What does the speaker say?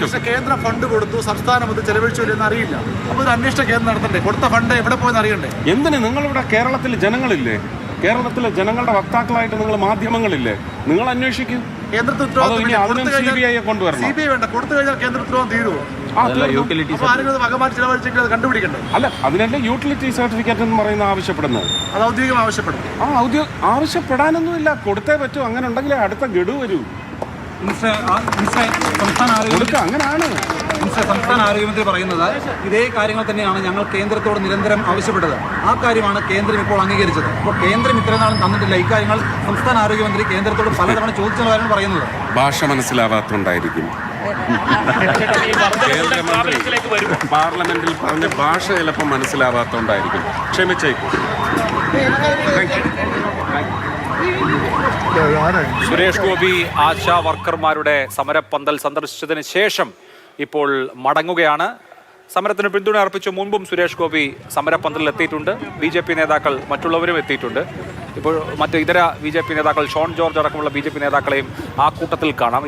പക്ഷെ കേന്ദ്ര ഫണ്ട് കൊടുത്തു, സംസ്ഥാനം അത് ചെലവഴിച്ചില്ലെന്ന് അറിയില്ല. അപ്പോൾ ഒരു അന്വേഷണ കേന്ദ്രം നടത്തണ്ടേ? കൊടുത്ത ഫണ്ട് എവിടെ പോയെന്ന് അറിയണ്ടേ? എന്തിന് നിങ്ങളിവിടെ കേരളത്തിലെ ജനങ്ങളില്ലേ? കേരളത്തിലെ ജനങ്ങളുടെ വക്താക്കളായിട്ട് നിങ്ങൾ മാധ്യമങ്ങളില്ലേ? നിങ്ങൾ അന്വേഷിക്കും. കേന്ദ്രത്തിൽ കൊണ്ടുവരണം. CBI വേണ്ട, കൊടുത്തു കഴിഞ്ഞാൽ കേന്ദ്ര ഉത്തരവാദിത്വം തീരുവോ? ആരെങ്കിലും വകമാറ്റി ചെലവഴിച്ചെങ്കിൽ അത് കണ്ടുപിടിക്കണ്ടേ? അല്ല, അതിനല്ലേ യൂട്ടിലിറ്റി സർട്ടിഫിക്കറ്റ് എന്ന് പറയുന്ന ആവശ്യപ്പെടുന്നത്. അത് ഔദ്യോഗികം ആവശ്യപ്പെടും. ആവശ്യപ്പെടാനൊന്നുമില്ല, കൊടുത്തേ പറ്റൂ. അങ്ങനെ ഉണ്ടെങ്കിലേ അടുത്ത ഗഡു വരൂ. അങ്ങനെയാണ് സംസ്ഥാന ആരോഗ്യമന്ത്രി പറയുന്നത്. ഇതേ കാര്യങ്ങൾ തന്നെയാണ് ഞങ്ങൾ കേന്ദ്രത്തോട് നിരന്തരം ആവശ്യപ്പെട്ടത്. ആ കാര്യമാണ് കേന്ദ്രം ഇപ്പോൾ അംഗീകരിച്ചത്. അപ്പോൾ കേന്ദ്രം ഇത്രയും നാളും തന്നിട്ടില്ല. ഇക്കാര്യങ്ങൾ സംസ്ഥാന ആരോഗ്യമന്ത്രി കേന്ദ്രത്തോട് പലതവണ ചോദിച്ച കാര്യമാണ് പറയുന്നത്. ഭാഷ മനസ്സിലാവാത്തോണ്ടായിരിക്കും. കേന്ദ്രമന്ത്രി പാർലമെന്റിൽ പറഞ്ഞ ഭാഷ ചിലപ്പോൾ മനസ്സിലാവാത്തോണ്ടായിരിക്കും. ക്ഷമിച്ചേക്കും. സുരേഷ് ഗോപി ആശാ വർക്കർമാരുടെ സമരപ്പന്തൽ സന്ദർശിച്ചതിന് ശേഷം ഇപ്പോൾ മടങ്ങുകയാണ്. സമരത്തിന് പിന്തുണ അർപ്പിച്ചു മുൻപും സുരേഷ് ഗോപി സമരപ്പന്തലിൽ എത്തിയിട്ടുണ്ട്. BJP നേതാക്കൾ മറ്റുള്ളവരും എത്തിയിട്ടുണ്ട്. ഇപ്പോൾ മറ്റ് ഇതര BJP നേതാക്കൾ ഷോൺ ജോർജ് അടക്കമുള്ള BJP നേതാക്കളെയും ആ കൂട്ടത്തിൽ കാണാം.